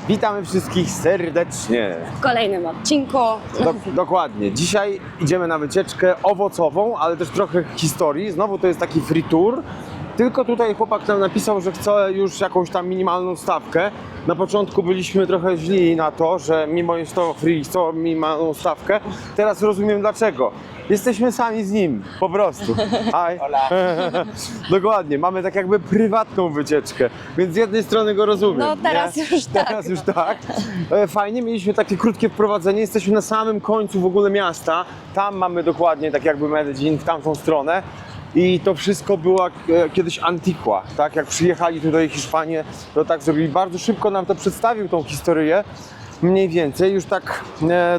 Witamy wszystkich serdecznie. W kolejnym odcinku. Dokładnie. Dzisiaj idziemy na wycieczkę owocową, ale też trochę historii. Znowu to jest taki free tour. Tylko tutaj chłopak nam napisał, że chce już jakąś tam minimalną stawkę. Na początku byliśmy trochę źli na to, że mimo jest to free, chcą minimalną stawkę. Teraz rozumiem dlaczego. Jesteśmy sami z nim, po prostu. Hi. Dokładnie, mamy tak jakby prywatną wycieczkę, więc z jednej strony go rozumiem. No teraz nie? już tak. Teraz już tak. Fajnie, mieliśmy takie krótkie wprowadzenie, jesteśmy na samym końcu w ogóle miasta. Tam mamy dokładnie tak jakby Medellin, w tamtą stronę. I to wszystko była kiedyś Antigua, tak? Jak przyjechali tutaj Hiszpanie, to tak zrobili. Bardzo szybko nam to przedstawił, tą historię. Mniej więcej, już tak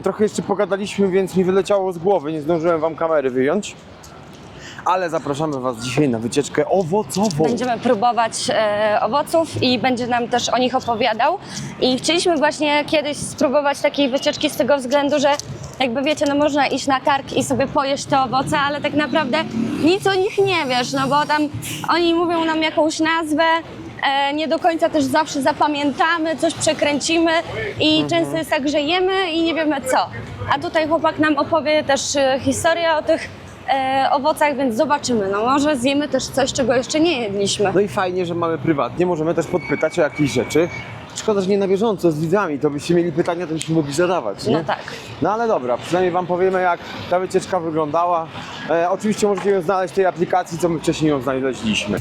trochę jeszcze pogadaliśmy, więc mi wyleciało z głowy, nie zdążyłem wam kamery wyjąć. Ale zapraszamy was dzisiaj na wycieczkę owocową. Będziemy próbować owoców i będzie nam też o nich opowiadał. I chcieliśmy właśnie kiedyś spróbować takiej wycieczki z tego względu, że jakby wiecie, no można iść na targ i sobie pojeść te owoce, ale tak naprawdę nic o nich nie wiesz, no bo tam oni mówią nam jakąś nazwę, nie do końca też zawsze zapamiętamy, coś przekręcimy i często jest tak, że jemy i nie wiemy co. A tutaj chłopak nam opowie też historię o tych owocach, więc zobaczymy. No może zjemy też coś, czego jeszcze nie jedliśmy. No i fajnie, że mamy prywatnie, możemy też podpytać o jakieś rzeczy. Szkoda, że nie na bieżąco z widzami, to byście mieli pytania, to byśmy mogli zadawać, nie? No tak. No ale dobra, przynajmniej wam powiemy, jak ta wycieczka wyglądała. Oczywiście możecie ją znaleźć w tej aplikacji, co my wcześniej ją znaleźliśmy.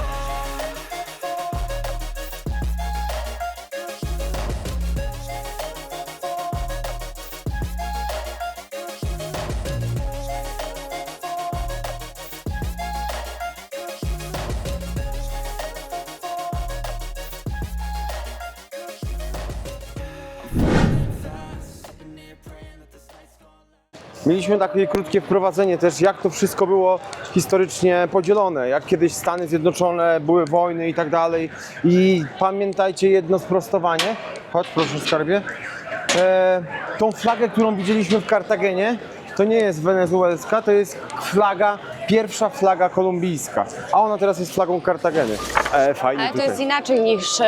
Mieliśmy takie krótkie wprowadzenie też, jak to wszystko było historycznie podzielone, jak kiedyś Stany Zjednoczone, były wojny i tak dalej. I pamiętajcie jedno sprostowanie, chodź proszę skarbie, tą flagę, którą widzieliśmy w Kartagenie, to nie jest wenezuelska, to jest flaga, pierwsza flaga kolumbijska, a ona teraz jest flagą Kartageny. Fajnie Ale to tutaj. jest inaczej niż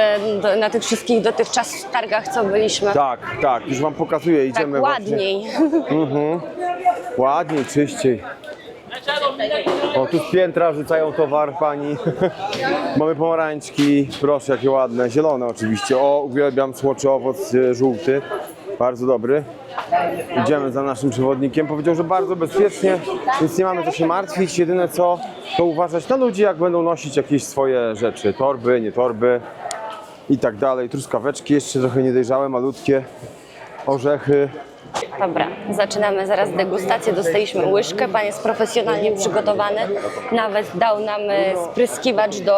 na tych wszystkich dotychczas targach, co byliśmy. Tak, tak, już wam pokazuję, Tak idziemy ładniej. Ładniej, czyściej. O, tu z piętra rzucają towar pani. Mamy pomarańczki, proszę, jakie ładne, zielone oczywiście. O, uwielbiam słoczy owoc żółty, bardzo dobry. Idziemy za naszym przewodnikiem, powiedział, że bardzo bezpiecznie, więc nie mamy co się martwić. Jedyne co, to uważać na ludzi, jak będą nosić jakieś swoje rzeczy, torby, nie torby i tak dalej. Truskaweczki jeszcze trochę niedojrzałe, malutkie, orzechy. Dobra, zaczynamy zaraz degustację. Dostaliśmy łyżkę, pan jest profesjonalnie przygotowany. Nawet dał nam spryskiwacz do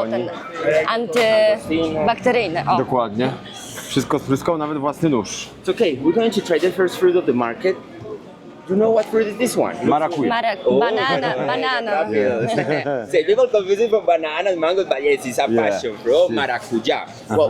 ten antybakteryjny. O. Dokładnie. Wszystko spryskał, nawet własny nóż. It's okay. We're going to try the first fruit of the market. You know what fruit is this one? Marakuja. Banana. So people confuse it for bananas, mangoes, but yes, it's a Yeah. passion fruit, maracuja. Well,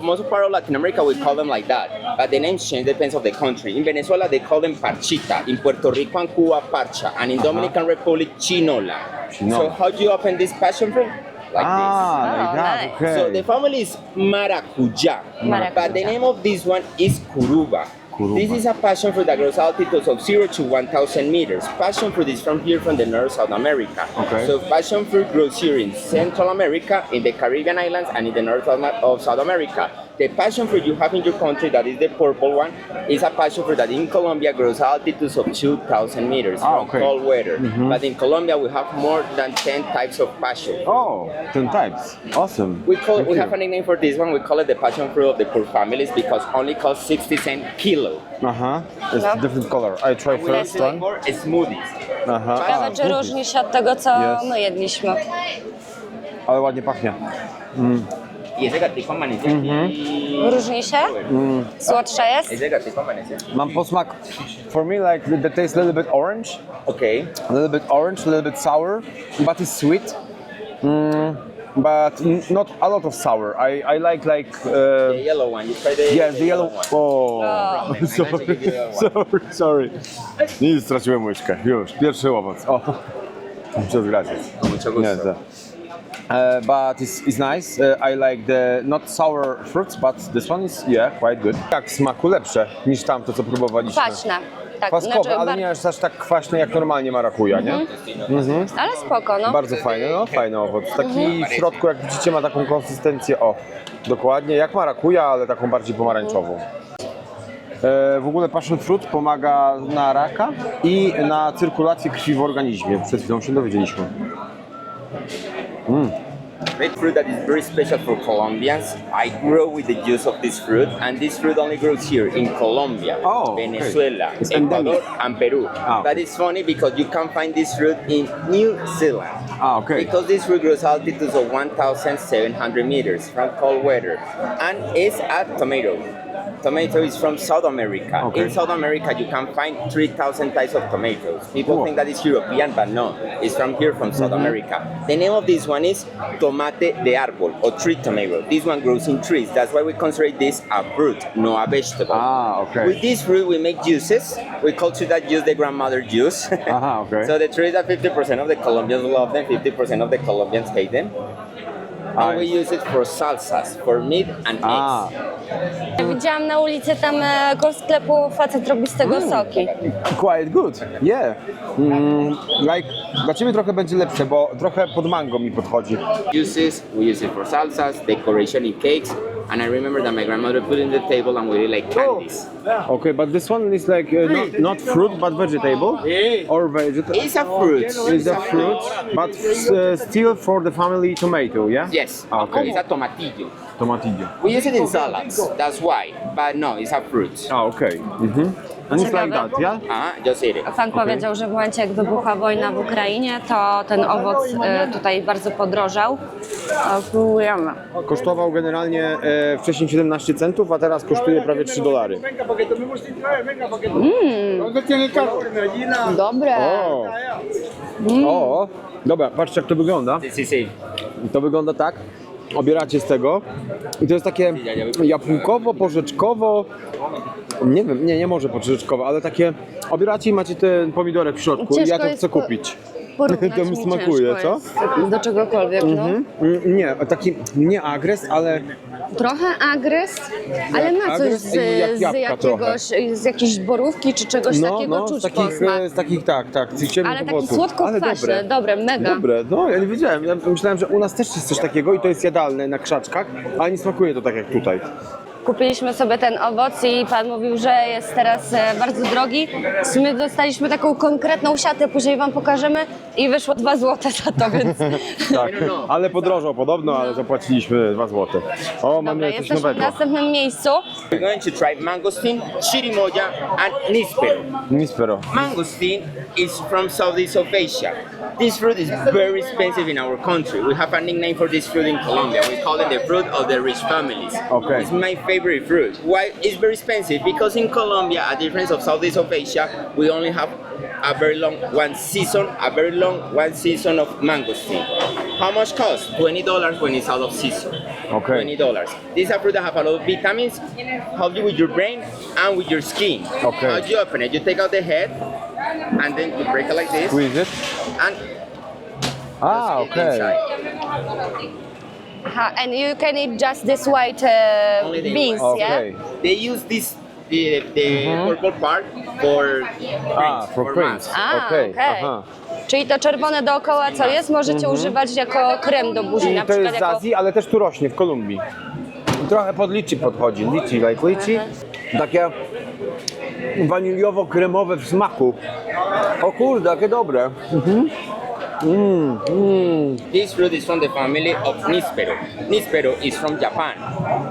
most part of Latin America we call them like that, but the names change depends of the country. In Venezuela they call them parchita, in Puerto Rico and Cuba parcha, and in Dominican Republic chinola. Chinola. So how do you open this passion fruit? Like Ah, like Oh, that, nice. this. So okay. the family is maracuja, Maracuja. but the name of this one is curuba. Curuba. This is a passion fruit that grows altitudes of 0 to 1,000 meters. Passion fruit is from here, from the north South America. Okay. So passion fruit grows here in Central America, in the Caribbean islands, and in the north of South America. The passion fruit you have in your country, that is the purple one, is a passion fruit that in Colombia grows altitudes of 2,000 meters Ah, from okay. cold weather. But in Colombia we have more than 10 types of passion. Oh, 10 types. Awesome. We Thank have you. a nickname for this one. We call it the passion fruit of the poor families because only costs 60 cents kilo. It's No. different color. I try We first use it one. for smoothies. Ciekawe, czy różni się od tego, co Yes. my jedliśmy. Ale ładnie pachnie. Y ese gatico amanece aquí. Różni się? Słodsze jest? Ese gatico amanece. Mam posmak, for me like the taste a little bit orange. Okay. A little bit orange, a little bit sour, but it's sweet. But not a lot of sour. I like The yellow one. You try the yes, the yellow. one. Oh, I sorry, like to give you that one. sorry. Nic, straciłem łyżkę. Już, pierwszy owoc. O, muchas gracias. Mucho gusto. Nie, to. but it's nice. I like the not sour fruits, but this one is quite good. Tak, w smaku lepsze niż tamto, co próbowaliśmy. Kwaśne. Tak, Kwaskowe, ale nie aż tak kwaśne jak normalnie marakuja, nie? Ale spoko, no. Bardzo fajny, no fajny owoc. Taki w środku, jak widzicie, ma taką konsystencję, dokładnie jak marakuja, ale taką bardziej pomarańczową. W ogóle passion fruit pomaga na raka i na cyrkulację krwi w organizmie. Przed chwilą się dowiedzieliśmy. Red fruit that is very special for Colombians. I grow with the juice of this fruit, and this fruit only grows here in Colombia, Oh, okay. Venezuela, It's Ecuador, endemic. and Peru. Ah. But it's funny because you can find this fruit in New Zealand. Okay. Because this fruit grows altitudes of 1,700 meters from cold weather, and it's a tomato. Tomato is from South America. Okay. In South America, you can find 3,000 types of tomatoes. People Wow. think that it's European, but no, it's from here, from South America. The name of this one is tomate de árbol, or tree tomato. This one grows in trees. That's why we consider this a fruit, no a vegetable. Okay. With this fruit, we make juices. We culture that juice the grandmother juice. Okay. So the truth is that 50% of the Colombians love them, 50% of the Colombians hate them. And we use it for salsas, for meat and eggs. Widziałam na ulicy tam koło sklepu facet robi z tego soki. Quite good, yeah. Like, dla Ciebie trochę będzie lepsze, bo trochę pod mango mi podchodzi. Juices, we use it for salsas, decoration in cakes, and I remember that my grandmother put it in the table and we really like candies. Okay, but this one is like not fruit but vegetable or vegetable. It's a fruit. It's a fruit, but still for the family tomato, yeah? Yes, Okay. it's a tomatillo. Tomatillo. We use it in salads, that's why, but no, it's a fruit. Okay. And it's like that, yeah? Just eat it. Pan powiedział, że w momencie jak wybuchła wojna w Ukrainie, to ten owoc tutaj bardzo podrożał. Próbujemy. Kosztował generalnie wcześniej 17 centów, a teraz kosztuje prawie $3. Dobre. O, dobra, patrzcie jak to wygląda. This is it. To wygląda tak. Obieracie z tego i to jest takie jabłkowo, porzeczkowo, nie wiem, nie może porzeczkowo, ale takie obieracie i macie ten pomidorek w środku i ja to chcę kupić. Porównać To mi smakuje, ciężko co? jest do czegokolwiek, no. Nie, taki nie agres, ale Trochę agres, ale na coś agres i jak jabłka trochę. z jakiejś borówki czy czegoś takiego z czuć takich, posmak. z takich tak, z ciemnych Ale taki owoców. słodko-kwaśny, dobre, mega. Dobre, no ja nie wiedziałem, ja myślałem, że u nas też jest coś takiego i to jest jadalne na krzaczkach, ale nie smakuje to tak jak tutaj. Kupiliśmy sobie ten owoc i pan mówił, że jest teraz bardzo drogi. W sumie dostaliśmy taką konkretną siatę, później wam pokażemy i wyszło 2 zł za to, więc... Tak, ale podrożał podobno, ale zapłaciliśmy 2 zł. O, Dobra, mamy coś jesteśmy w nowego. następnym miejscu. We're going to try mangosteen, chirimoya, and nispero. Nispero. Mangosteen is from Southeast of Asia. This fruit is very expensive in our country. We have a nickname for this fruit in Colombia. We call it the fruit of the rich families. Okay. It's my favorite fruit. Why it's very expensive? Because in Colombia, a difference of Southeast of Asia, we only have a very long one season of mangosteen. How much cost? $20 when it's out of season. Okay. $20. This is a fruit that have a lot of vitamins, help you with your brain and with your skin. Okay. How do you open it? You take out the head and then you break it like this Squeeze it. and A, just get okej. inside. And you can eat just this white Only the beans, white. yeah? Okej. They use this the purple part for For creams. Okej. Aha. Czyli to czerwone dookoła co jest, możecie używać jako krem do buzi, I na to przykład jest z jako... Azji, ale też tu rośnie w Kolumbii. Trochę pod liczy podchodzi. Liczy, like liczy. Takie waniliowo-kremowe w smaku. O kurde, jakie dobre. This fruit is from the family of Nispero. Nispero is from Japan,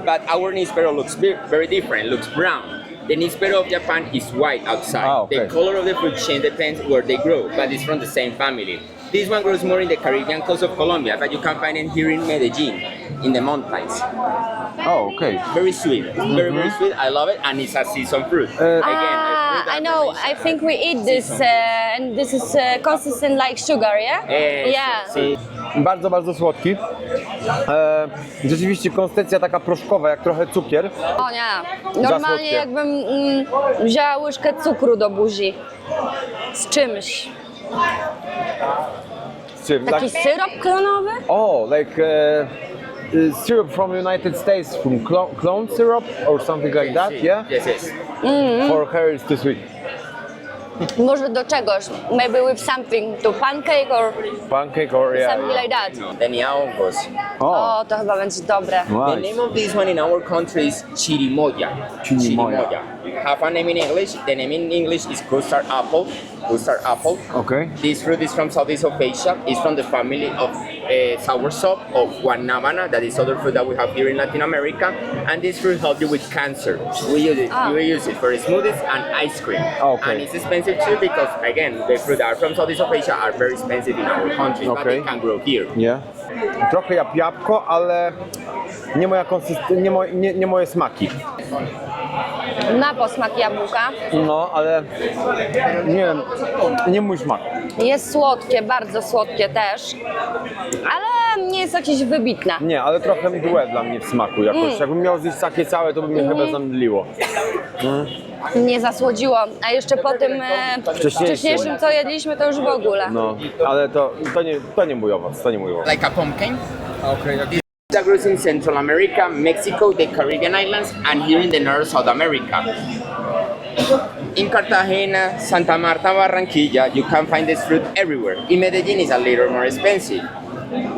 but our Nispero looks very different, looks brown. The Nispero of Japan is white outside. Okay. The color of the fruit chain depends where they grow, but it's from the same family. This one grows more in the Caribbean coast of Colombia, but you can find it here in Medellin, in the mountains. O, okej. Very sweet, very sweet. I love it, and it's a season fruit. I know, I think we eat this and this is consistent like sugar, yeah? Yeah. See, Bardzo, bardzo słodki. Rzeczywiście konsystencja taka proszkowa, jak trochę cukier. O nie, normalnie słodkie. jakbym wzięła łyżkę cukru do buzi z czymś. chip. Taki syrop klonowy? Oh, like syrup from United States, from clone syrup or something like that, yeah? Yes, yes. For her it's too sweet. Może do czegoś. Maybe with something to pancake or Pancake or yeah. something like that. The niaongos. Oh, O, to chyba będzie dobre. The nice. name of this one in our country is chirimoya. Chirimoya. Have a name in English. The name in English is custard apple. Custard apple. Okay. This fruit is from Southeast of Asia. It's from the family of soursop of guanabana. That is other fruit that we have here in Latin America. And this fruit helps you with cancer. We use it for smoothies and ice cream. Okay. And it's expensive too because again the fruit that are from Southeast of Asia are very expensive in our country, but Okay. they can grow here. Yeah. Trochę jak jabłko, ale nie moja nie moje smaki. Ma posmak jabłka. No, ale nie wiem, nie mój smak. Jest słodkie, bardzo słodkie też. Ale nie jest jakieś wybitne. Nie, ale trochę mdłe dla mnie w smaku jakoś. Jakbym miał zjeść takie całe, to by mnie chyba zamdliło. Nie zasłodziło. A jeszcze po tym Wcześniejszym, co jedliśmy, to już w ogóle. No, ale to nie mój owoc, to nie mój owoc. Like a pumpkin. Okej, That grows in Central America, Mexico, the Caribbean islands, and here in the North South America. In Cartagena, Santa Marta, Barranquilla, you can find this fruit everywhere. In Medellin, it's a little more expensive.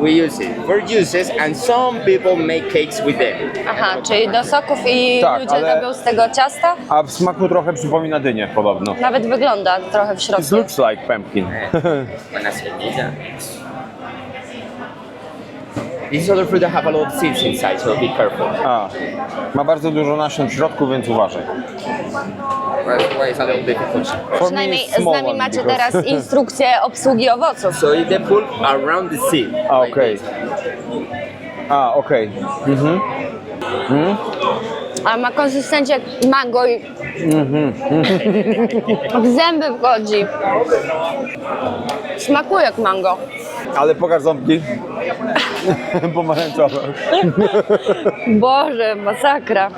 We use it for juices, and some people make cakes with them. Aha, czyli do soków i Tak, ludzie ale- robią z tego ciasta? A w smaku trochę przypomina dynię podobno. Nawet wygląda trochę w It środku. looks like pumpkin. Buena semilla. This is other fruit that have a lot of seeds inside, so be careful. A, ma bardzo dużo nasion w środku, więc uważaj. That's why it's a little difficult. For me, Przynajmniej it's z small nami one, macie because- teraz instrukcję obsługi owoców. So eat the pulp around the seed. A, like okej. this. A, okej. A ma konsystencję jak mango i w zęby wchodzi. Smakuje jak mango. Ale pokaż ząbki. Pomarańczowe. Boże, masakra.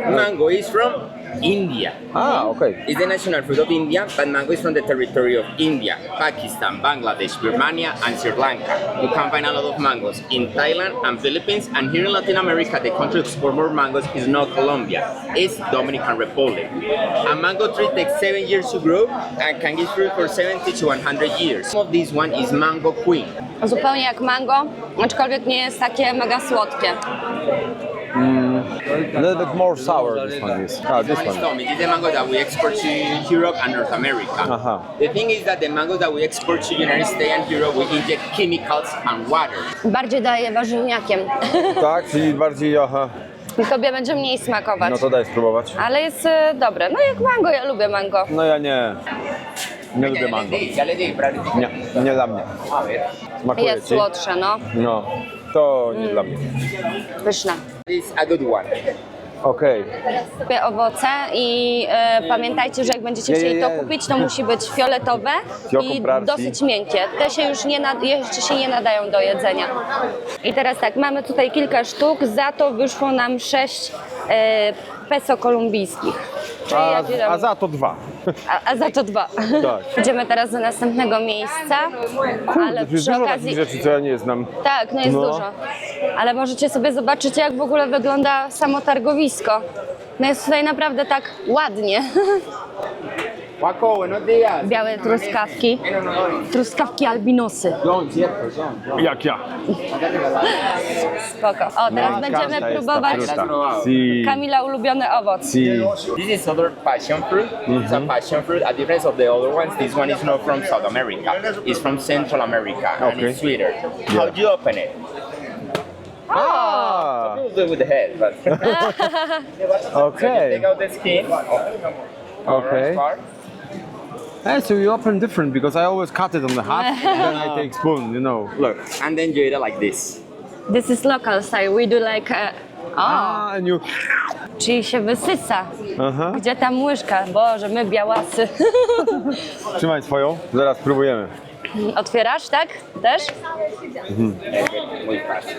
Mango is from India. A, okej. It's the national fruit of India, but mango is from the territory of India, Pakistan, Bangladesh, Birmania, and Sri Lanka. You can find a lot of mangoes in Thailand and Philippines, and here in Latin America, the country to export more mangoes is not Colombia, it's Dominican Republic. A mango tree takes 7 years to grow and can give fruit for 70 to 100 years. Some of this one is mango queen. Zupełnie jak mango, aczkolwiek nie jest takie mega słodkie. A little bit more sour this one is. Ah, this one. This is the mango that we export to Europe and North America. Aha. The thing is that the mango that we export to United States and Europe, we inject chemicals and water. Bardziej daje warzywniakiem. Tak, czyli bardziej, aha. Tobie będzie mniej smakować. No to daj spróbować. Ale jest dobre. No jak mango, ja lubię mango. No ja nie. Nie lubię mango. Ya le di, Brad. Nie, nie dla mnie. A ver. Smakuje Jest ci? słodsze, no. No, to nie dla mnie. Pyszne. This is a good one. Okej. Kupię owoce i pamiętajcie, że jak będziecie Nie, chcieli nie, to nie. kupić, to musi być fioletowe i Fiokoprarsi. dosyć miękkie. Te się już jeszcze się nie nadają do jedzenia. I teraz tak, mamy tutaj kilka sztuk, za to wyszło nam 6 peso kolumbijskich. Czyli jakie tam- A za to 2. a za to 2. Tak. Idziemy teraz do następnego miejsca, ale To jest przy dużo okazji... takich rzeczy, co ja nie znam. Tak, no jest No. dużo. Ale możecie sobie zobaczyć, jak w ogóle wygląda samo targowisko. No jest tutaj naprawdę tak ładnie. Paco, buenos días. Białe truskawki. Truskawki albinosy. Jak ja. Spoko. O, teraz będziemy próbować Si. Kamila ulubiony owoc. Si. This is other passion fruit. It's a passion fruit. A difference of the other ones, this one is not from South America. It's from Central America, and Okay. it's sweeter. How do you open it? A, You do it with the head, but okej. take out the skin. Okay. Orange part. Hey, so you open different because I always cut it on the half and then I take spoon, you know. Look. And then you eat it like this. This is local style. We do like... O, And you... czyli się wysysa. Aha. Gdzie tam łyżka? Boże, my białasy. Trzymaj swoją, zaraz próbujemy. Otwierasz, tak? Też? Muy fácil.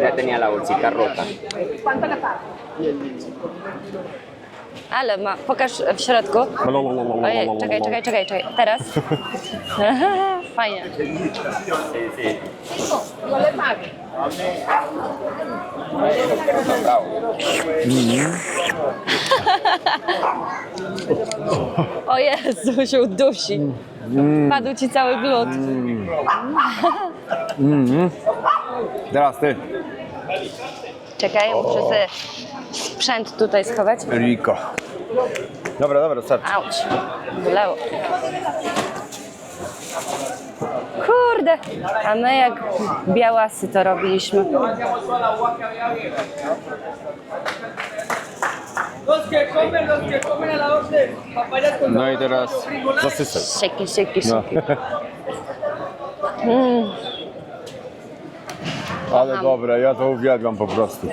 Ya tenía la bolsita rota. Ale ma, pokaż w środku. Ojej, czekaj. Teraz. Fajnie. O Jezu, się udusi. Padł ci cały glut. Teraz ty. Czekaj, muszę sobie sprzęt tutaj schować. Rico. Dobra, starczy. Auć, wylało. Kurde, a my jak białasy to robiliśmy. No i teraz zasysaj. Sieki. No. Ale dobre, ja to uwielbiam po prostu.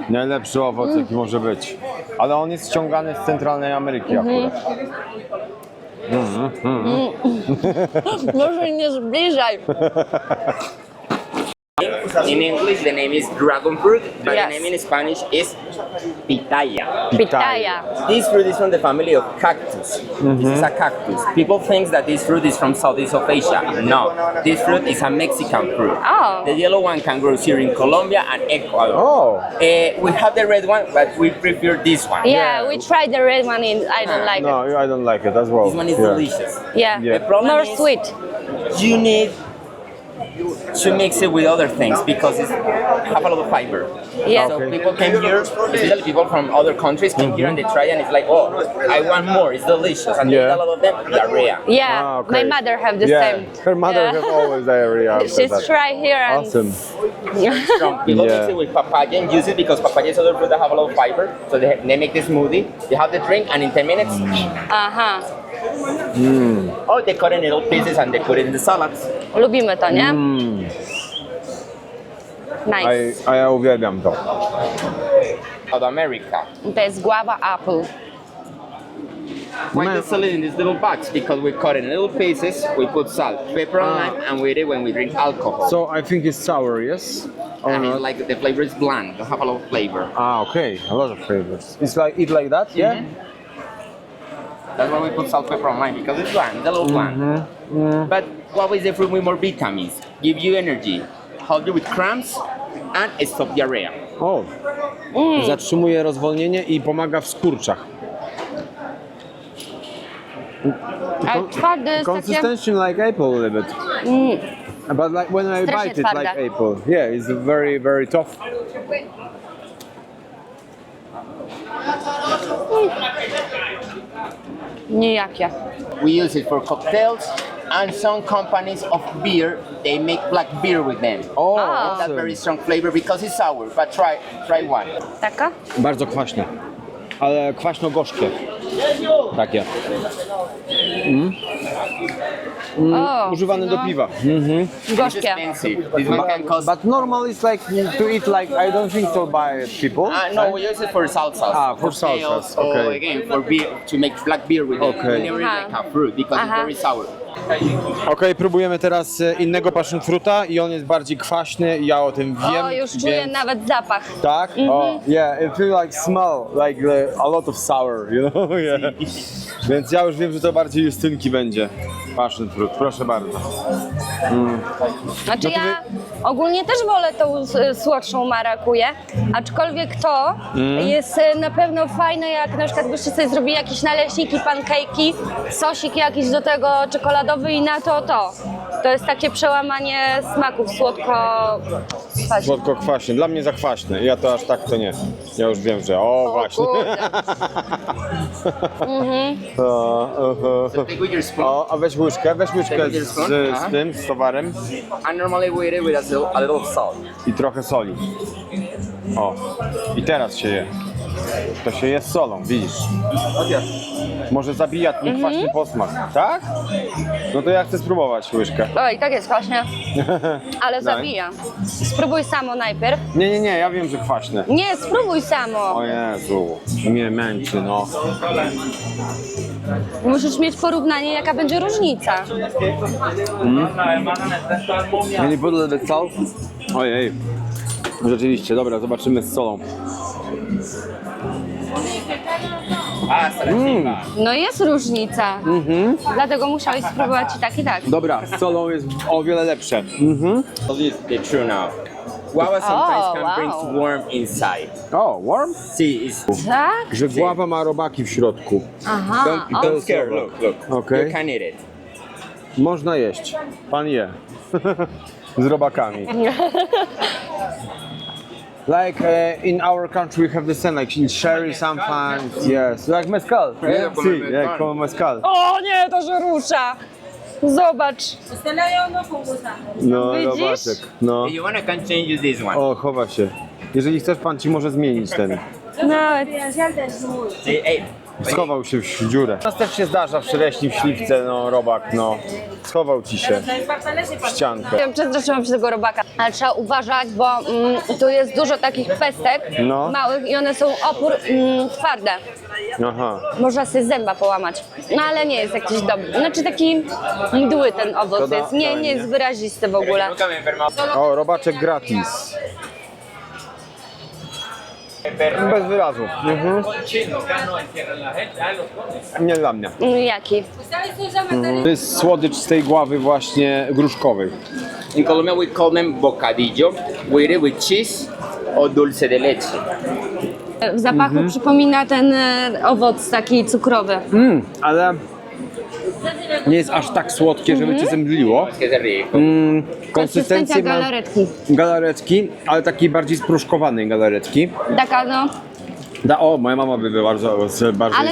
Najlepszy owoc, jaki może być. Ale on jest ściągany z centralnej Ameryki akurat. Może nie zbliżaj. In English, the name is dragon fruit, but Yes. the name in Spanish is pitaya. Pitaya. This fruit is from the family of cactus. This is a cactus. People think that this fruit is from Southeast of Asia. No, this fruit is a Mexican fruit. Oh. The yellow one can grow here in Colombia and Ecuador. Oh. We have the red one, but we prefer this one. Yeah, we tried the red one and I don't like No, it. I don't like it as well. This one is Yeah. delicious. Yeah, Yeah. The problem more is- sweet. You need to mix it with other things because it's have a lot of fiber. Yeah. So Okay. people came here, especially people from other countries came here and they try and it's like, oh, I want more. It's delicious, and Yeah. a lot of them diarrhea. Yeah, Ah, okay. my mother have the Yeah, same. her mother Yeah. have always diarrhea after She's that. try here and Awesome. Strong. People Yeah. mix it with papaya and use it because papaya is other fruit that have a lot of fiber. So they make the smoothie. They have the drink, and in 10 minutes, Aha, or they cut in little pieces and they put it in the salads. lubimy to, nie? Nice. A ja uwielbiam to. South America. To jest guava apple. Why they sell it in these little bags? Because we cut it in little pieces, we put salt, pepper, and lime, and we eat it when we drink alcohol. So I think it's sour, yes? Or And not? it's like the flavor is bland, don't have a lot of flavor. Okay, a lot of flavors. It's like eat like that, yeah? That's why we put salt, pepper, and lime, because it's bland, it's a little bland. But what is the fruit with more vitamins? Give you energy, help you with cramps, and stop diarrhea. O, zatrzymuje rozwolnienie i pomaga w skurczach. Ale twardy jest takie... Consistence like apple a little bit. But like when I Strasznie bite it like twarde. apple. Yeah, it's very, very tough. Nijakie. We use it for cocktails, and some companies of beer, they make black beer with them. O, Ah. That very strong flavor because it's sour, but try one. Taka? Bardzo kwaśne, ale kwaśno-gorzkie. Takie. O, Używane do piwa. It's gorzkie. expensive. This one can cost. But normal is like to eat like, I don't think so by people. No, we use it for salsas. Ah, for cocktails, salsas, okay. Or again, for beer, to make black beer with it. Okay. We never eat like a fruit because it's very sour. Okej, próbujemy teraz innego passion fruta i on jest bardziej kwaśny, ja o tym wiem. O, już czuję więc- nawet zapach. Tak? O, yeah, it feels like smell, like a lot of sour, you know? Yeah. Więc ja już wiem, że to bardziej Justynki będzie. Passion fruit, proszę bardzo. Znaczy No to ja ogólnie też wolę tą słodszą marakuję, aczkolwiek to jest na pewno fajne, jak na przykład byście sobie zrobili jakieś naleśniki, pankejki, sosik jakiś do tego czekoladowy i na to to. To jest takie przełamanie smaków słodko-kwaśnych. Słodko-kwaśny, dla mnie za kwaśny, ja to aż tak to nie. Ja już wiem, że o właśnie. Kurde. Take with your spoon. O, a weź łyżkę z tym, z towarem And normally we eat it with a little salt. i trochę soli. O, i teraz się je. To się je z solą, widzisz? Może zabija ten kwaśny posmak, tak? No to ja chcę spróbować łyżkę. Oj, tak jest właśnie, ale zabija. Spróbuj samo najpierw. Nie, ja wiem, że kwaśne. Nie, spróbuj samo. O Jezu, mnie męczy, no. Musisz mieć porównanie, jaka będzie różnica. Ja nie podle do salt? Ojej. Rzeczywiście, dobra, zobaczymy z solą. Hasta la chiva. No jest różnica. Dlatego musiałeś spróbować i tak, i tak. Dobra, z solą jest o wiele lepsze. The true now. Guava sometimes Oh, can wow. bring worm inside. O, warm? See, it's Tak? Że gława ma robaki w środku. Aha. don't scare. Look. Okay. You can eat it. Można jeść. Pan je. Z robakami. Like in our country we have the same, like in sherry sometimes, yes. Like mezcal. Yeah, como Si, mezcal. jak como mezcal. O nie, to że rusza. Zobacz. No, Widzisz? robaczek. No. If you want, I can change you this one. O, chowa się. Jeżeli chcesz, pan ci może zmienić ten. Nawet. See, hey, Schował się w dziurę. Nas też się zdarza w Szereśni, w Śliwce, no robak, no. Schował ci się w ściankę. Przestraszyłam się tego robaka. Ale trzeba uważać, bo tu jest dużo takich pestek No. małych i one są twarde. Aha. Można sobie zęba połamać. No ale nie jest jakiś dobry. Znaczy taki mdły ten owoc To da- jest. Nie, dawaj, nie nie? jest wyrazisty w ogóle. nunca me he enfermado. O, robaczek gratis. Bez wyrazu. Nie dla mnie. Jaki? To jest słodycz z tej gławy właśnie gruszkowej. In Colombia, we call them bocadillo. We eat it with cheese or dulce de leche. W zapachu przypomina ten owoc taki cukrowy. Ale nie jest aż tak słodkie, żeby cię zemdliło. Es que es rico. Konsystencja Konsystencję ma galaretki. galaretki, ale takiej bardziej spruszkowanej galaretki. Taka no. O, moja mama by bardzo Ale z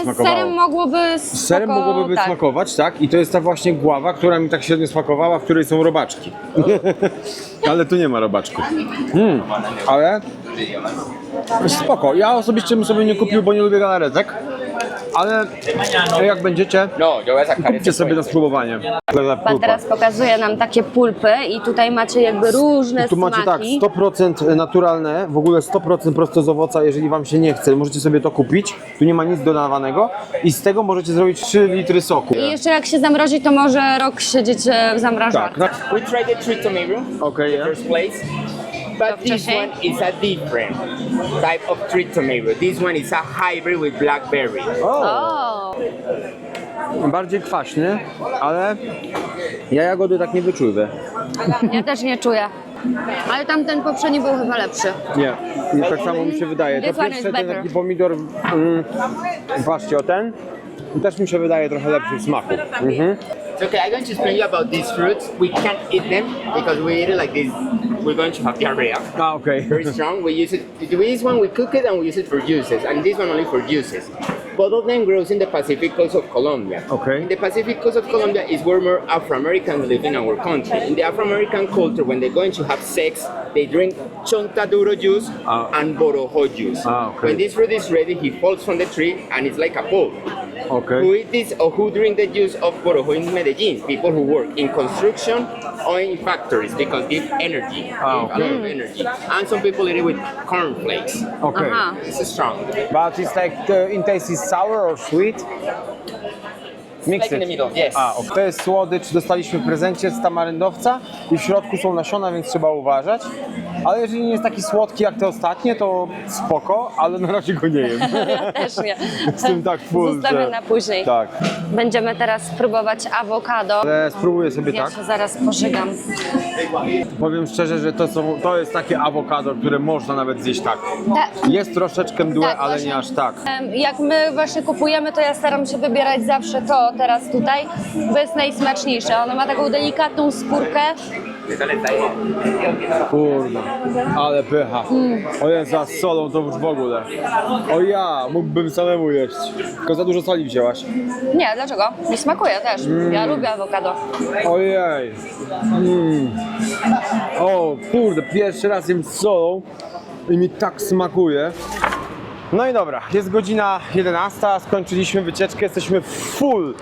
smakowała. serem mogłoby Z serem spoko- mogłoby tak. smakować, tak? I to jest ta właśnie gława, która mi tak średnio smakowała, w której są robaczki. Ale tu nie ma robaczków. Ale spoko. Ja osobiście bym sobie nie kupił, bo nie lubię galaretek. Ale jak będziecie, No, yo voy a sacar kupcie este sobie na spróbowanie. Pan teraz pokazuje nam takie pulpy i tutaj macie jakby różne Tu macie tak, smaki. 100% naturalne, w ogóle 100% prosto z owoca, jeżeli wam się nie chce, możecie sobie to kupić. Tu nie ma nic dodawanego i z tego możecie zrobić 3 litry soku. I jeszcze jak się zamrozi, to może rok siedzieć w zamrażarce. Tak, We tried the treat tomato okej, in the first place, but this wcześniej? one is a different type of treat tomato. This one is a hybrid with blackberry. O, bardziej kwaśny, ale ja jagody tak nie wyczuwę. ja też nie czuję. Ale tamten poprzedni był chyba lepszy. Nie, i tak samo mi się wydaje. This To one pierwszy is ten better. taki pomidor, patrzcie o ten, też mi się wydaje trochę lepszy w smaku. So, okay, I'm going to explain you about these fruits. We can't eat them because we eat it like this. We're going to have diarrhea. A, okej. Very strong. We use it. This one we cook it and we use it for juices, and this one only for juices. Both of them grows in the Pacific coast of Colombia. Okay. In the Pacific coast of Colombia is where more Afro-Americans live in our country. In the Afro-American culture, when they're going to have sex, they drink chontaduro juice and borojo juice. Okay. When this fruit is ready, he falls from the tree and it's like a pulp. Okej. Who eat this or who drink the juice of borojo in Medellin? People who work in construction or in factories because give energy, give a lot of energy. And some people eat it with cornflakes. Okej. Aha. It's strong. But it's like in taste is sour or sweet? Like in the middle, yes. To jest słodycz, dostaliśmy w prezencie z tamaryndowca i w środku są nasiona, więc trzeba uważać. Ale jeżeli nie jest taki słodki jak te ostatnie, to spoko, ale na razie go nie jem. Ja też nie. Jestem tak full, Zostawię że- na później. Tak. Będziemy teraz próbować awokado. Ale spróbuję sobie Ja tak. się zaraz pożygam. Powiem szczerze, że to jest takie awokado, które można nawet zjeść tak. Ta- Jest troszeczkę mdłe, Tak, ale właśnie. nie aż tak. Jak my właśnie kupujemy, to ja staram się wybierać zawsze to teraz tutaj, bo jest najsmaczniejsze. Ono ma taką delikatną skórkę. Kurde, ale pycha. O Jezu, a z solą to już w ogóle. O ja, mógłbym samemu jeść. Tylko za dużo soli wzięłaś. Nie, dlaczego? Mi smakuje też. Ja lubię awokado. Ojej. O kurde, pierwszy raz jem z solą i mi tak smakuje. No i dobra, jest godzina 11, skończyliśmy wycieczkę, jesteśmy full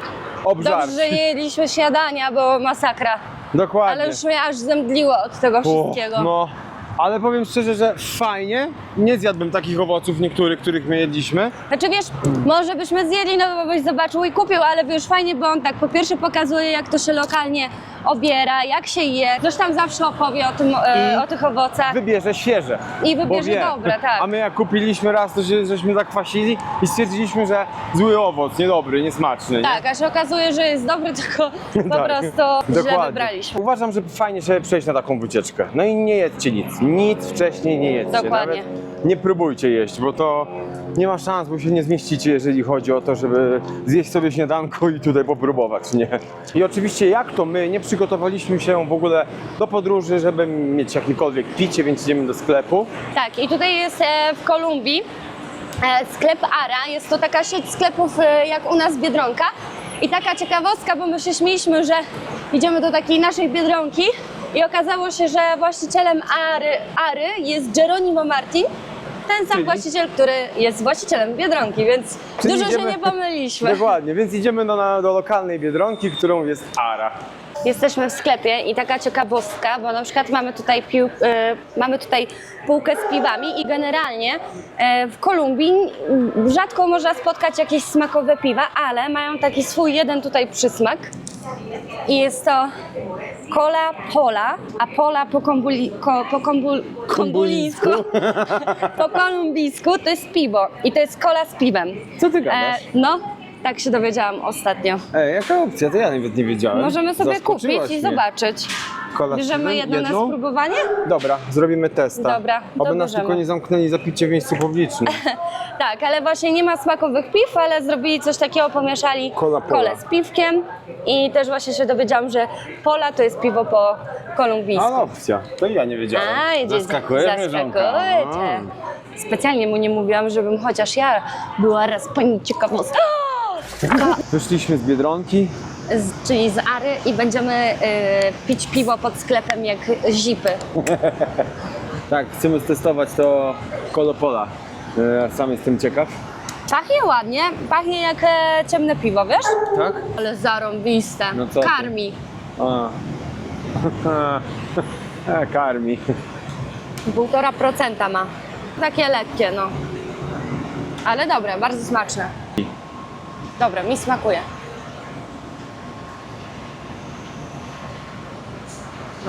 obżarci. Dobrze, że nie jedliśmy śniadania, bo masakra. Dokładnie. Ale już mnie aż zemdliło od tego O, wszystkiego. no, ale powiem szczerze, że fajnie. Nie zjadłbym takich owoców niektórych, których my jedliśmy. Znaczy wiesz, może byśmy zjedli, no bo byś zobaczył i kupił, ale już fajnie, bo on tak po pierwsze pokazuje, jak to się lokalnie obiera, jak się je. Ktoś tam zawsze opowie o tym, o tych owocach Wybierze świeże. i Bo wybierze wie. dobre, tak. A my jak kupiliśmy raz, to się, żeśmy zakwasili i stwierdziliśmy, że zły owoc, niedobry, niesmaczny. Tak, a się okazuje, że jest dobry, tylko po Tak. prostu źle wybraliśmy. Uważam, że fajnie sobie przejść na taką wycieczkę. No i nie jedzcie nic. Nic wcześniej nie jedzcie. Dokładnie. Nawet nie próbujcie jeść, bo to nie ma szans, bo się nie zmieścicie, jeżeli chodzi o to, żeby zjeść sobie śniadanko i tutaj popróbować, nie? I oczywiście jak to my nie przygotowaliśmy się w ogóle do podróży, żeby mieć jakiekolwiek picie, więc idziemy do sklepu. Tak, i tutaj jest w Kolumbii sklep Ara. Jest to taka sieć sklepów jak u nas Biedronka. I taka ciekawostka, bo my się śmieliśmy, że idziemy do takiej naszej Biedronki i okazało się, że właścicielem Ary jest Geronimo Martin. Ten sam Czyli? właściciel, który jest właścicielem Biedronki, więc Czyli dużo idziemy- się nie pomyliliśmy. Dokładnie, więc idziemy do lokalnej Biedronki, którą jest Ara. Jesteśmy w sklepie i taka ciekawostka, bo na przykład mamy tutaj półkę z piwami i generalnie w Kolumbii rzadko można spotkać jakieś smakowe piwa, ale mają taki swój jeden tutaj przysmak i jest to Cola Pola, a Pola po kombulińsku, po kolumbijsku to jest piwo i to jest cola z piwem. Co ty gadasz? No, tak się dowiedziałam ostatnio. Ej, jaka opcja? To ja nawet nie wiedziałem. Możemy sobie Zaskoczyłaś kupić i mnie. zobaczyć. Kola z Bierzemy piwem? jedno na spróbowanie? Dobra, zrobimy testa. Dobra, to Oby nas bierzemy. tylko nie zamknęli za picie w miejscu publicznym. Tak, ale właśnie nie ma smakowych piw, ale zrobili coś takiego, pomieszali Cola Pola. kolę z piwkiem i też właśnie się dowiedziałam, że Pola to jest piwo po kolumbijsku. Ale opcja, to ja nie wiedziałem. Zaskakujesz, żonka. zaskakujecie. Specjalnie mu nie mówiłam, żebym chociaż ja była raz pani ciekawostka. Wyszliśmy z Biedronki. Czyli z Ary i będziemy pić piwo pod sklepem jak zipy. Tak, chcemy testować to Colopola. Sam jestem ciekaw. Pachnie ładnie, pachnie jak ciemne piwo, wiesz? Tak? Ale zarąbiste. No co ty? Karmi. Karmi. 1,5% ma. Takie lekkie, no. Ale dobre, bardzo smaczne. Dobre, mi smakuje.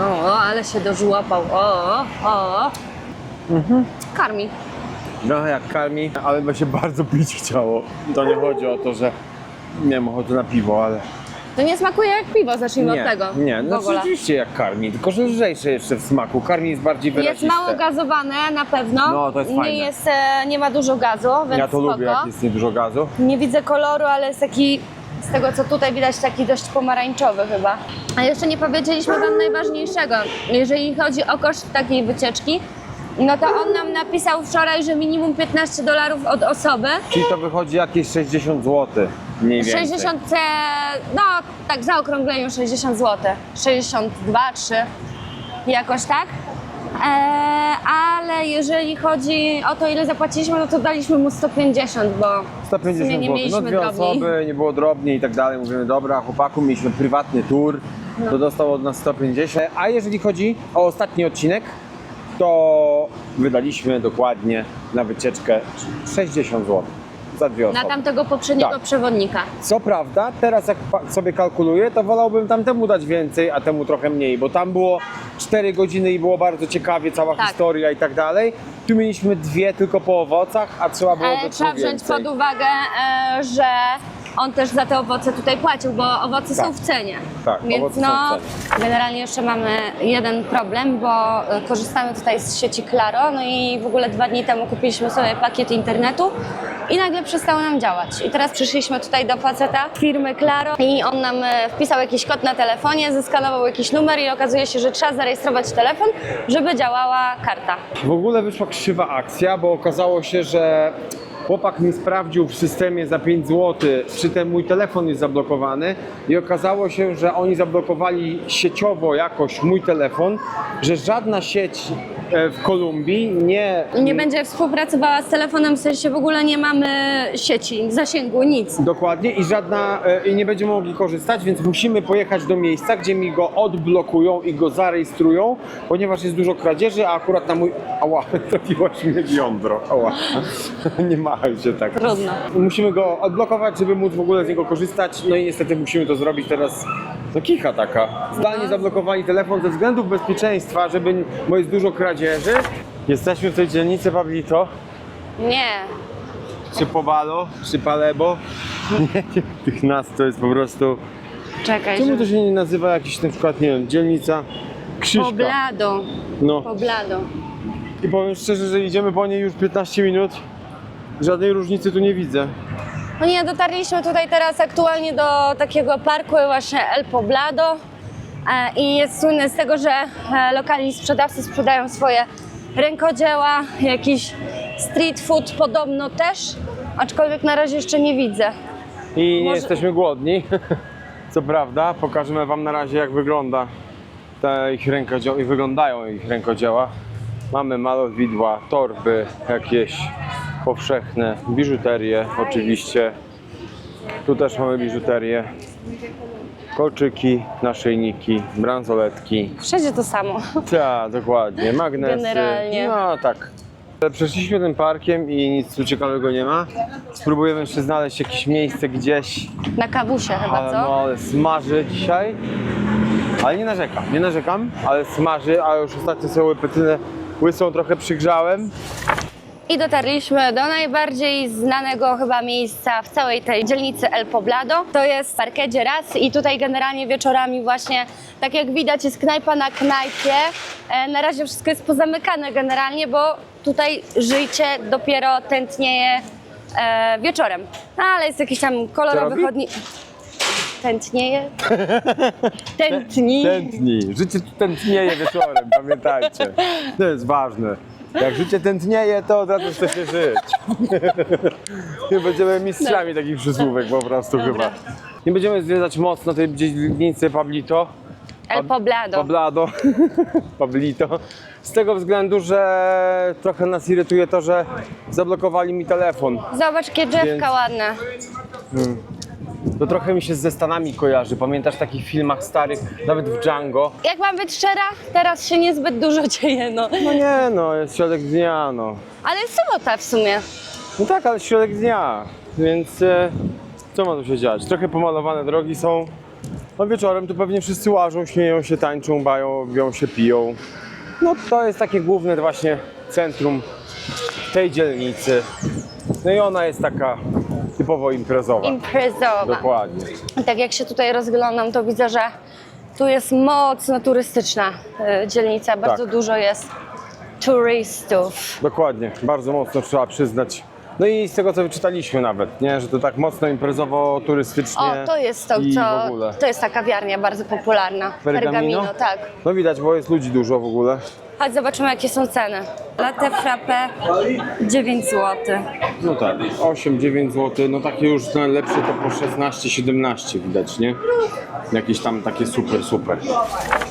O, ale się dożłapał. O. Karmi. Trochę jak karmi, ale by się bardzo pić chciało. To nie chodzi o to, że miałem ochotę na piwo, ale... To nie smakuje jak piwo, zacznijmy od tego. Nie, w no ogóle. oczywiście jak karmi, tylko że lżejsze jeszcze w smaku. Karmi jest bardziej Jest wyraziste. mało gazowane na pewno. No, to jest nie fajne. jest, nie ma dużo gazu, więc Ja to spoko. lubię, jak jest niedużo gazu. Nie widzę koloru, ale jest taki, z tego co tutaj widać, taki dość pomarańczowy chyba. A jeszcze nie powiedzieliśmy wam najważniejszego. Jeżeli chodzi o koszt takiej wycieczki, no to on nam napisał wczoraj, że minimum $15 od osoby. Czyli to wychodzi jakieś 60 zł mniej więcej. 60, no tak w zaokrągleniu 60 zł. 62, 3, jakoś tak. Ale jeżeli chodzi o to, ile zapłaciliśmy, no to daliśmy mu 150, bo w 150 sumie nie zł. mieliśmy No dwie drobniej. osoby, nie było drobniej i tak dalej. Mówimy, dobra, chłopaku, mieliśmy prywatny tour, to dostał od nas 150. A jeżeli chodzi o ostatni odcinek, to wydaliśmy dokładnie na wycieczkę 60 zł za dwie osoby. Na tamtego poprzedniego Tak. przewodnika. Co prawda, teraz jak sobie kalkuluję, to wolałbym tamtemu dać więcej, a temu trochę mniej, bo tam było 4 godziny i było bardzo ciekawie, cała Tak. historia i tak dalej. Tu mieliśmy 2 tylko po owocach, a trzeba było Ale do trzeba tego wziąć więcej. pod uwagę, że on też za te owoce tutaj płacił, bo owoce Tak. są w cenie. Tak, Więc owoce no, są w generalnie jeszcze mamy jeden problem, bo korzystamy tutaj z sieci Claro, no i w ogóle 2 dni temu kupiliśmy sobie pakiet internetu i nagle przestało nam działać. I teraz przyszliśmy tutaj do faceta firmy Claro i on nam wpisał jakiś kod na telefonie, zeskanował jakiś numer i okazuje się, że trzeba zarejestrować telefon, żeby działała karta. W ogóle wyszła krzywa akcja, bo okazało się, że chłopak mi sprawdził w systemie za 5 zł, przy tym mój telefon jest zablokowany i okazało się, że oni zablokowali sieciowo jakoś mój telefon, że żadna sieć w Kolumbii Nie będzie współpracowała z telefonem, w sensie w ogóle nie mamy sieci, zasięgu, nic. Dokładnie i nie będziemy mogli korzystać, więc musimy pojechać do miejsca, gdzie mi go odblokują i go zarejestrują, ponieważ jest dużo kradzieży, a akurat na mój... Ała, trafiłaś mnie w jądro. Ała, nie ma. Słuchajcie, tak. Trudno. Musimy go odblokować, żeby móc w ogóle z niego korzystać. No i niestety musimy to zrobić teraz. No kicha taka. Zdalnie zablokowali telefon ze względów bezpieczeństwa, bo jest dużo kradzieży. Jesteśmy w tej dzielnicy Pablito. Nie. Czy Pobalo, czy Palebo. Nie, tych nazw to jest po prostu... Czekaj, Czemu to się nie nazywa jakiś na przykład, nie wiem, dzielnica Krzyżka? Poblado. No. Poblado. I powiem szczerze, że idziemy po niej już 15 minut. Żadnej różnicy tu nie widzę. No nie, dotarliśmy tutaj teraz aktualnie do takiego parku właśnie El Poblado i jest słynny z tego, że lokalni sprzedawcy sprzedają swoje rękodzieła, jakiś street food podobno też, aczkolwiek na razie jeszcze nie widzę. I nie Może- jesteśmy głodni. Co prawda, pokażemy wam na razie, jak wygląda wyglądają ich rękodzieła. Mamy malowidła, torby jakieś powszechne, biżuterię oczywiście. Tu też mamy biżuterię. Kolczyki, naszyjniki, bransoletki. Wszędzie to samo. Tak, dokładnie. Magnesy. Generalnie. No tak. Przeszliśmy tym parkiem i nic tu ciekawego nie ma. Spróbujemy jeszcze znaleźć jakieś miejsce gdzieś. Na kawusie chyba, Ale co? no, ale smaży dzisiaj. Ale nie narzekam, ale smaży, a już ostatnio sobie łepetynę łysą trochę przygrzałem. I dotarliśmy do najbardziej znanego chyba miejsca w całej tej dzielnicy El Poblado. To jest Parque Lleras i tutaj generalnie wieczorami właśnie, tak jak widać, jest knajpa na knajpie. Na razie wszystko jest pozamykane generalnie, bo tutaj życie dopiero tętnieje wieczorem. No, ale jest jakiś tam kolorowy robi? chodnik. Tętnieje? Tętni. Tętni. Życie tu tętnieje wieczorem, pamiętajcie. To jest ważne. Jak życie tętnieje, to od razu chce się żyć. Będziemy mistrzami takich przysłówek po prostu chyba. Nie będziemy zwiedzać mocno tej dzielnicy Pablito. El Poblado. Poblado. Pablito. Z tego względu, że trochę nas irytuje to, że zablokowali mi telefon. Zobacz, jakie drzewka Więc- ładne. To trochę mi się ze Stanami kojarzy. Pamiętasz w takich filmach starych, nawet w Django? Jak mam być szczera, teraz się niezbyt dużo dzieje, no. No nie no, jest środek dnia, no. Ale sobota w sumie. No tak, ale środek dnia, więc co ma tu się dziać? Trochę pomalowane drogi są. No wieczorem tu pewnie wszyscy łażą, śmieją się, tańczą, bawią się, piją. No to jest takie główne właśnie centrum tej dzielnicy. No i ona jest taka typowo imprezowa. Imprezowa. Dokładnie. Tak jak się tutaj rozglądam, to widzę, że tu jest mocno turystyczna dzielnica. Bardzo Tak. dużo jest turystów. Dokładnie, bardzo mocno trzeba przyznać. No i z tego co wyczytaliśmy nawet, nie? Że to tak mocno imprezowo, turystycznie. O, to jest to, i w co. ogóle. To jest ta kawiarnia bardzo popularna. Pergamino? Tak. No widać, bo jest ludzi dużo w ogóle. Chodź, zobaczymy, jakie są ceny. Latte frappe 9 zł. No tak, 8-9 zł, no takie już najlepsze to po 16-17 widać, nie? Jakieś tam takie super.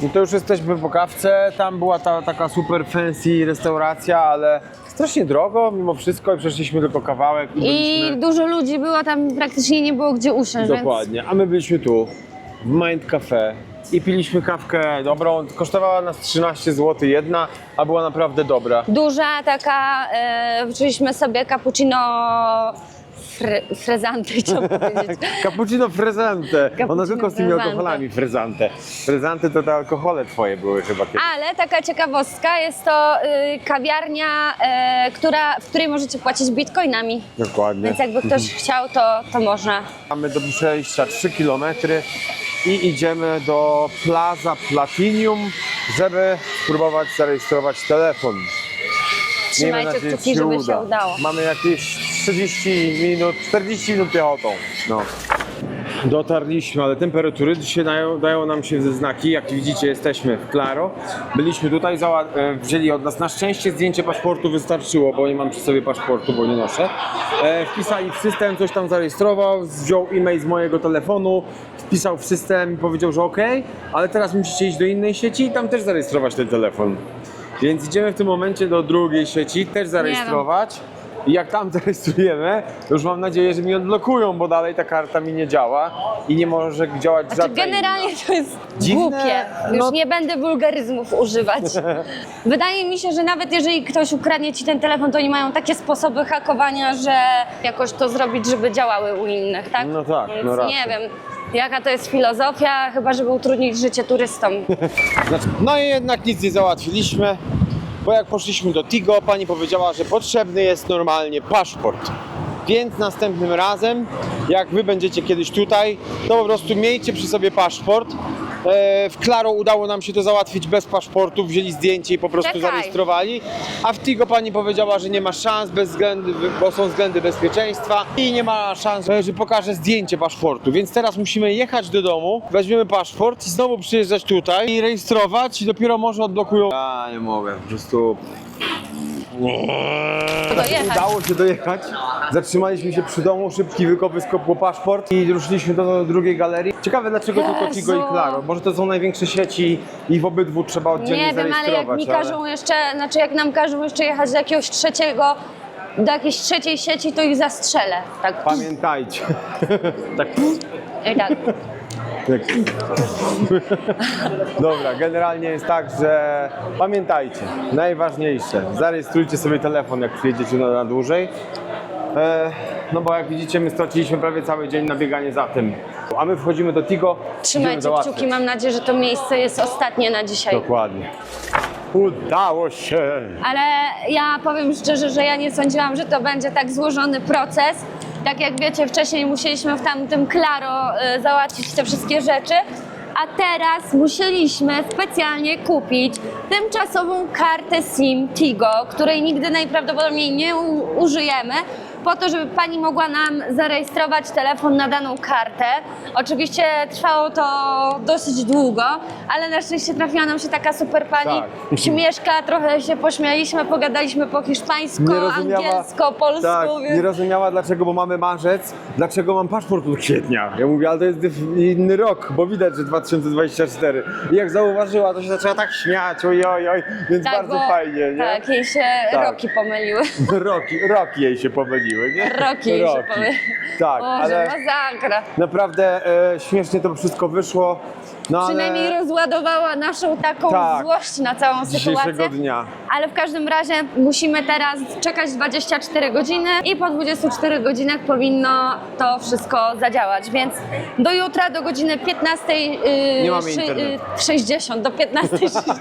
No to już jesteśmy po kawce, tam była ta taka super fancy restauracja, ale strasznie drogo mimo wszystko i przeszliśmy tylko kawałek i I byliśmy... dużo ludzi było, tam praktycznie nie było gdzie usiąść, Dokładnie, a my byliśmy tu, w Mind Cafe i piliśmy kawkę dobrą, kosztowała nas 13 zł jedna, a była naprawdę dobra. więc duża taka, wzięliśmy sobie cappuccino frezante, chciałam powiedzieć. Cappuccino Frezante, ona Cappuccino tylko z tymi Frezante. alkoholami Frezante. Frezante to te alkohole twoje były chyba kiedyś. Ale taka ciekawostka, jest to kawiarnia, w której możecie płacić bitcoinami. Dokładnie. Więc jakby ktoś chciał, to można. Mamy do przejścia 3 km i idziemy do Plaza Platinum, żeby spróbować zarejestrować telefon. Miejmy Trzymajcie nadzieję, kciuki, że żeby się udało. Mamy jakieś 30 minut, 40 minut piechotą. No. Dotarliśmy, ale temperatury dzisiaj dają nam się ze znaki. Jak widzicie, jesteśmy w Claro. Byliśmy tutaj, wzięli od nas na szczęście zdjęcie paszportu wystarczyło, bo nie mam przy sobie paszportu, bo nie noszę. Wpisali w system, coś tam zarejestrował, wziął e-mail z mojego telefonu, wpisał w system i powiedział, że ok, ale teraz musicie iść do innej sieci i tam też zarejestrować ten telefon. Więc idziemy w tym momencie do drugiej sieci, też zarejestrować. I jak tam zarejestrujemy, to już mam nadzieję, że mi odblokują, bo dalej ta karta mi nie działa i nie może działać Znaczy, żadna generalnie inna. to jest Dziwne, głupie. Już no- nie będę wulgaryzmów używać. Wydaje mi się, że nawet jeżeli ktoś ukradnie ci ten telefon, to oni mają takie sposoby hakowania, że jakoś to zrobić, żeby działały u innych, tak? No tak, Więc no racja. nie wiem, jaka to jest filozofia, chyba żeby utrudnić życie turystom. Znaczy, no i jednak nic nie załatwiliśmy, bo jak poszliśmy do Tigo, pani powiedziała, że potrzebny jest normalnie paszport. Więc następnym razem, jak wy będziecie kiedyś tutaj, to po prostu miejcie przy sobie paszport. W Claro udało nam się to załatwić bez paszportu, wzięli zdjęcie i po prostu Czekaj. zarejestrowali. A w Tigo pani powiedziała, że nie ma szans, bo są względy bezpieczeństwa i nie ma szans, że pokaże zdjęcie paszportu. Więc teraz musimy jechać do domu, weźmiemy paszport i znowu przyjeżdżać tutaj i rejestrować i dopiero może odblokują. Ja nie mogę, po prostu... Dojechać. Udało się dojechać. Zatrzymaliśmy się przy domu, szybki wyskok po paszport i ruszyliśmy do drugiej galerii. Ciekawe dlaczego tylko Tigo Jezu. i Claro. Może to są największe sieci i w obydwu trzeba oddzielnie Nie wiem, ale zarejestrować. jak mi każą jeszcze, znaczy jak nam każą jeszcze jechać do jakiegoś trzeciego, do jakiejś trzeciej sieci, to ich zastrzelę. Tak. Pamiętajcie. Tak. I tak. Tak. Dobra, generalnie jest tak, że pamiętajcie, najważniejsze, zarejestrujcie sobie telefon, jak przyjedziecie na dłużej. No bo jak widzicie, my straciliśmy prawie cały dzień na bieganie za tym. A my wchodzimy do Tigo, idziemy Trzymajcie załatwiać. kciuki, mam nadzieję, że to miejsce jest ostatnie na dzisiaj. Dokładnie. Udało się! Ale ja powiem szczerze, że ja nie sądziłam, że to będzie tak złożony proces. Tak jak wiecie, wcześniej musieliśmy w tamtym Claro załatwić te wszystkie rzeczy, a teraz musieliśmy specjalnie kupić tymczasową kartę SIM Tigo, której nigdy najprawdopodobniej nie użyjemy, po to, żeby pani mogła nam zarejestrować telefon na daną kartę. Oczywiście trwało to dosyć długo, ale na szczęście trafiła nam się taka super pani, Tak. śmieszka, trochę się pośmialiśmy, pogadaliśmy po hiszpańsku, angielsko, polsku. tak, więc... nie rozumiała dlaczego, bo mamy marzec, dlaczego mam paszport od kwietnia. Ja mówię, ale to jest inny rok, bo widać, że 2024. I jak zauważyła, to się zaczęła tak śmiać, oj, więc Tak, bardzo bo- fajnie, nie? Tak, jej się Tak. roki pomyliły. Roki jej się pomyliły, nie? Roki jej się pomyliły. Tak, Boże, ale masakra. naprawdę śmiesznie to wszystko wyszło. No, Przynajmniej ale rozładowała naszą taką Tak. złość na całą dzisiejszego sytuację. dnia. Ale w każdym razie musimy teraz czekać 24 godziny i po 24 godzinach powinno to wszystko zadziałać, więc do jutra, do godziny 15 Nie mamy internetu. 60, do 15:60.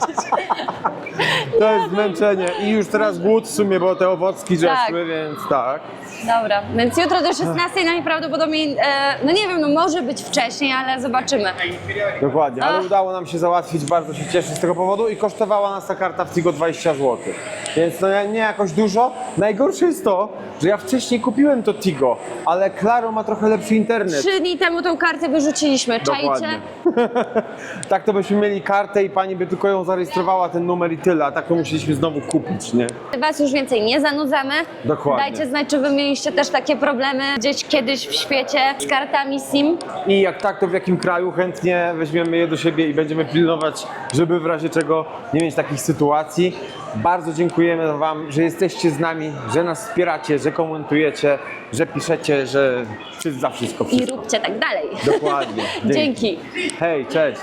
To jest zmęczenie i już teraz głód w sumie, bo te owocki zeszły, więc tak. Dobra, więc jutro do 16 najprawdopodobniej, no nie wiem, no może być wcześniej, ale zobaczymy. Dokładnie, ale Ach. udało nam się załatwić, bardzo się cieszę z tego powodu i kosztowała nas ta karta w Tigo 20 zł. Więc no nie jakoś dużo. Najgorsze jest to, że ja wcześniej kupiłem to Tigo, ale Claro ma trochę lepszy internet. 3 dni temu tą kartę wyrzuciliśmy, czajcie? Dokładnie. Tak to byśmy mieli kartę i pani by tylko ją zarejestrowała, ten numer i tyle, a tak to musieliśmy znowu kupić, nie? Was już więcej nie zanudzamy. Dokładnie. Dajcie znać, czy wy mieliście też takie problemy gdzieś kiedyś w świecie z kartami SIM. I jak tak, to w jakim kraju chętnie weźmiemy je do siebie i będziemy pilnować, żeby w razie czego nie mieć takich sytuacji. Bardzo dziękujemy wam, że jesteście z nami, że nas wspieracie, że komentujecie, że piszecie, że za wszystko. I róbcie tak dalej. Dokładnie. Dzięki. Hej, cześć.